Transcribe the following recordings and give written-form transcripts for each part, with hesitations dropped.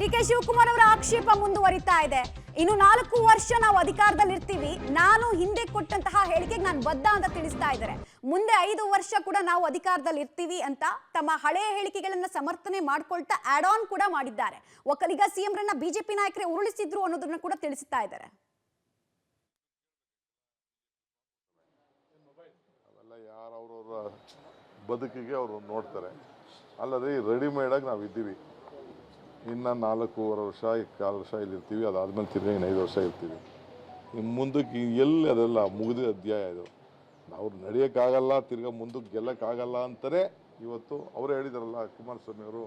DK Shivakumar ಅವರ ಆಕ್ಷೇಪ ಮುಂದುವರಿತಾ ಇದೆ. ಇನ್ನು 4 ವರ್ಷ ನಾವು ಅಧಿಕಾರದಲ್ಲಿ ಇರ್ತೀವಿ, ನಾನು ಹಿಂದೆ ಕೊಟ್ಟಂತಹ ಹೇಳಿಕೆಗೆ ನಾನು ಬದ್ಧ ಅಂತ ತಿಳಿಸ್ತಾ ಇದ್ದಾರೆ. ಮುಂದೆ 5 ವರ್ಷ ಕೂಡ ನಾವು ಅಧಿಕಾರದಲ್ಲಿ ಇರ್ತೀವಿ ಅಂತ ತಮ್ಮ ಹಳೆಯ ಹೇಳಿಕೆಗಳನ್ನ ಸಮರ್ಥನೆ ಮಾಡ್ಕೊಳ್ತಾ ಆಡ್ ಆನ್ ಕೂಡ ಮಾಡಿದ್ದಾರೆ. ಒಕ್ಕಲಿಗ ಸಿಎಂ ರನ್ನ ಬಿಜೆಪಿ ನಾಯಕರೇ ಉರುಳಿಸಿದ್ರು ಅನ್ನೋದನ್ನ ಕೂಡ ತಿಳಿಸ್ತಾ ಇದ್ದಾರೆ. ಯಾರವ್ರವ್ರ ಬದುಕಿಗೆ ಅವರು ನೋಡ್ತಾರೆ. ಅಲ್ಲದೆ ರೆಡಿಮೇಡ್ ಆಗಿ ನಾವು ಇದ್ದೀವಿ. ಇನ್ನು 4.5 ವರ್ಷ 4 ವರ್ಷ ಇಲ್ಲಿರ್ತೀವಿ. ಅದಾದ್ಮೇಲೆ ತಿರ್ಗಿ 5 ವರ್ಷ ಇರ್ತೀವಿ. ಇನ್ನು ಮುಂದಕ್ಕೆ ಎಲ್ಲಿ ಅದೆಲ್ಲ ಮುಗಿದ ಅಧ್ಯಾಯ ಇದು. ನಾವು ನಡೆಯೋಕ್ಕಾಗಲ್ಲ, ತಿರ್ಗಿ ಮುಂದಕ್ಕೆ ಗೆಲ್ಲಕ್ಕಾಗಲ್ಲ ಅಂತಲೇ ಇವತ್ತು ಅವರೇ ಹೇಳಿದಾರಲ್ಲ ಕುಮಾರಸ್ವಾಮಿ ಅವರು,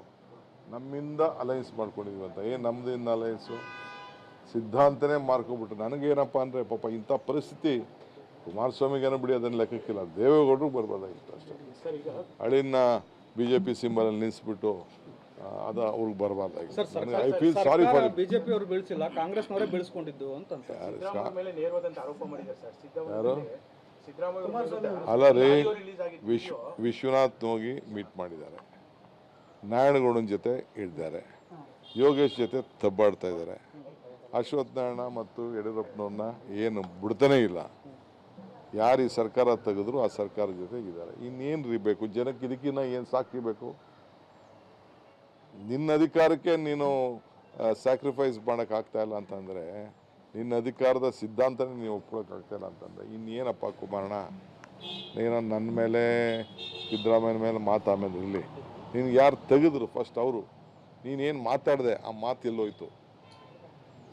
ನಮ್ಮಿಂದ ಅಲೈನ್ಸ್ ಮಾಡ್ಕೊಂಡಿದ್ವಿ ಅಂತ. ನಮ್ಮದಿಂದ ಅಲೈನ್ಸು ಸಿದ್ಧಾಂತನೇ ಮಾರ್ಕೊಬಿಟ್ರು. ನನಗೇನಪ್ಪ ಅಂದರೆ ಪಾಪ ಇಂಥ ಪರಿಸ್ಥಿತಿ ಕುಮಾರಸ್ವಾಮಿಗೇನೋ ಬಿಡಿ, ಅದನ್ನು ಲೆಕ್ಕಕ್ಕಿಲ್ಲ, ದೇವೇಗೌಡರು ಬರ್ಬೋದಾಗಿತ್ತು ಅಷ್ಟೇ. ಹಳಿನ BJP ಸಿಂಬಲಲ್ಲಿ ನಿಲ್ಲಿಸ್ಬಿಟ್ಟು ಅದು ಅವ್ರಿಗೆ ಬರಬಾರ್ದಾಗಿತ್ತು. I feel sorry for BJP ಅವರು ಬೆಳೆಸಿಲ್ಲ, ಕಾಂಗ್ರೆಸ್ನವರೇ ಬೆಳೆಸ್ಕೊಂಡಿದ್ದು ಅಂತ ಯಾರು ಅಲ್ಲ ರೀ. ವಿಶ್ವನಾಥ್ ಹೋಗಿ ಮೀಟ್ ಮಾಡಿದ್ದಾರೆ, ನಾರಾಯಣಗೌಡನ ಜೊತೆ ಇದ್ದಾರೆ, ಯೋಗೇಶ್ ಜೊತೆ ತಬ್ಬಾಡ್ತಾ ಇದ್ದಾರೆ. ಅಶ್ವಥ್ ನಾರಾಯಣ ಮತ್ತು ಯಡಿಯೂರಪ್ಪನವ್ರನ್ನ ಏನು ಬಿಡ್ತಾನೇ ಇಲ್ಲ. ಯಾರು ಈ ಸರ್ಕಾರ ತೆಗೆದ್ರು ಆ ಸರ್ಕಾರದ ಜೊತೆಗೆ ಇದ್ದಾರೆ. ಇನ್ನೇನು ರೀಬೇಕು ಜನಕ್ಕೆ? ಇದಕ್ಕಿನ್ನ ಏನು ಸಾಕಿಬೇಕು? ನಿನ್ನ ಅಧಿಕಾರಕ್ಕೆ ನೀನು ಸ್ಯಾಕ್ರಿಫೈಸ್ ಮಾಡೋಕ್ಕಾಗ್ತಾ ಇಲ್ಲ ಅಂತಂದರೆ, ನಿನ್ನ ಅಧಿಕಾರದ ಸಿದ್ಧಾಂತನೇ ನೀವು ಒಪ್ಕೊಳ್ಳೋಕ್ಕಾಗ್ತಾ ಇಲ್ಲ ಅಂತಂದರೆ ಇನ್ನೇನಪ್ಪ ಕುಮಾರಣ್ಣ? ನೀನು ನನ್ನ ಮೇಲೆ ಸಿದ್ದರಾಮಯ್ಯನ ಮೇಲೆ ಆಮೇಲೆ ಇರಲಿ, ನಿನ್ಗೆ ಯಾರು ತೆಗೆದ್ರು ಫಸ್ಟ್ ಅವರು, ನೀನೇನು ಮಾತಾಡಿದೆ ಆ ಮಾತು ಎಲ್ಲೋಯ್ತು?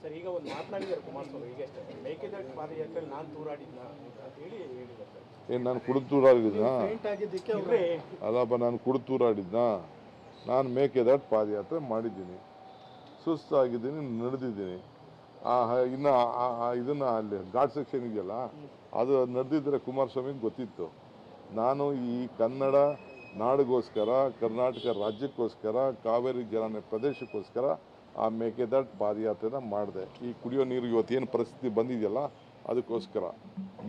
ಸರ್, ಈಗ ಒಂದು ಮಾತನಾಡಿದ್ದಾರೆ ಕುಮಾರಸ್ವಾಮಿ, ಈಗ ಮೇಕೆದಾಟು ಪಾದಯಾತ್ರೆಯಲ್ಲಿ ನಾನು ತೂರಾಡಿದ್ನ ಅಂತ ಹೇಳಿ ಹೇಳಿದ್ದಾರೆ. ಏನು ನಾನು ಕುಡಿದು ತೂರಾಡಿದ್ನಾ? ಅಲ್ಲಪ್ಪ, ನಾನು ಕುಡಿದು ತೂರಾಡಿದ್ನಾ? ನಾನು ಮೇಕೆದಾಟು ಪಾದಯಾತ್ರೆ ಮಾಡಿದ್ದೀನಿ, ಸುಸ್ತಾಗಿದ್ದೀನಿ, ನಡೆದಿದ್ದೀನಿ. ಇನ್ನು ಇದನ್ನು ಅಲ್ಲಿ ಘಾಟ್ ಸೆಕ್ಷನ್ ಇದೆಯಲ್ಲ, ಅದು ನಡೆದಿದ್ದರೆ ಕುಮಾರಸ್ವಾಮಿಗೆ ಗೊತ್ತಿತ್ತು. ನಾನು ಈ ಕನ್ನಡ ನಾಡಿಗೋಸ್ಕರ, ಕರ್ನಾಟಕ ರಾಜ್ಯಕ್ಕೋಸ್ಕರ, ಕಾವೇರಿ ಜಲಾನಯ ಪ್ರದೇಶಕ್ಕೋಸ್ಕರ ಆ ಮೇಕೆದಾಟು ಪಾದಯಾತ್ರೆನ ಮಾಡಿದೆ. ಈ ಕುಡಿಯೋ ನೀರು ಇವತ್ತೇನು ಪರಿಸ್ಥಿತಿ ಬಂದಿದೆಯಲ್ಲ ಅದಕ್ಕೋಸ್ಕರ.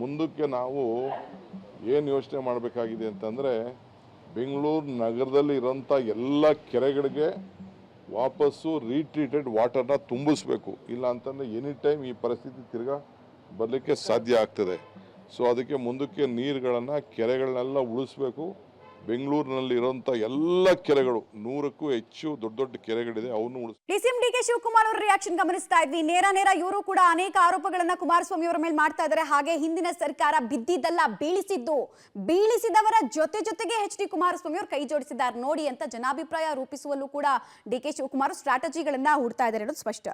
ಮುಂದಕ್ಕೆ ನಾವು ಏನು ಯೋಚನೆ ಮಾಡಬೇಕಾಗಿದೆ ಅಂತಂದರೆ, ಬೆಂಗಳೂರು ನಗರದಲ್ಲಿ ಇರೋಂಥ ಎಲ್ಲ ಕೆರೆಗಳಿಗೆ ವಾಪಸ್ಸು ರೀಟ್ರೀಟೆಡ್ ವಾಟರ್ನ ತುಂಬಿಸ್ಬೇಕು. ಇಲ್ಲ ಅಂತಂದರೆ ಎನಿ ಟೈಮ್ ಈ ಪರಿಸ್ಥಿತಿ ತಿರ್ಗಾ ಬರಲಿಕ್ಕೆ ಸಾಧ್ಯ ಆಗ್ತದೆ. ಸೊ ಅದಕ್ಕೆ ಮುಂದಕ್ಕೆ ನೀರುಗಳನ್ನು, ಕೆರೆಗಳನ್ನೆಲ್ಲ ಉಳಿಸ್ಬೇಕು. ಬೆಂಗಳೂರಿನಲ್ಲಿ ಇರುವಂತ ಎಲ್ಲ ಕೆರೆಗಳು 100ಕ್ಕೂ ಹೆಚ್ಚು ದೊಡ್ಡ ದೊಡ್ಡ ಕೆರೆಗಳಿದೆ, ಅವನು ಸಿಎಂ ಡಿಕೆ ಶಿವಕುಮಾರ್ ಅವರ ರಿಯಾಕ್ಷನ್ ಗಮನಿಸ್ತಾ ಇದ್ವಿ. ನೇರ ಇವರು ಕೂಡ ಅನೇಕ ಆರೋಪಗಳನ್ನ ಕುಮಾರಸ್ವಾಮಿ ಅವರ ಮೇಲೆ ಮಾಡ್ತಾ ಇದ್ದಾರೆ. ಹಾಗೆ ಹಿಂದಿನ ಸರ್ಕಾರ ಬಿದ್ದಿದ್ದಲ್ಲ ಬೀಳಿಸಿದವರ ಜೊತೆಗೆ HD ಕುಮಾರಸ್ವಾಮಿ ಅವರು ಕೈ ಜೋಡಿಸಿದ್ದಾರೆ ನೋಡಿ ಅಂತ ಜನಾಭಿಪ್ರಾಯ ರೂಪಿಸುವಲ್ಲೂ ಕೂಡ ಡಿಕೆ ಶಿವಕುಮಾರ್ ಸ್ಟ್ರಾಟಜಿಗಳನ್ನ ಹೂಡ್ತಾ ಇದ್ದಾರೆ ಅನ್ನೋದು ಸ್ಪಷ್ಟ.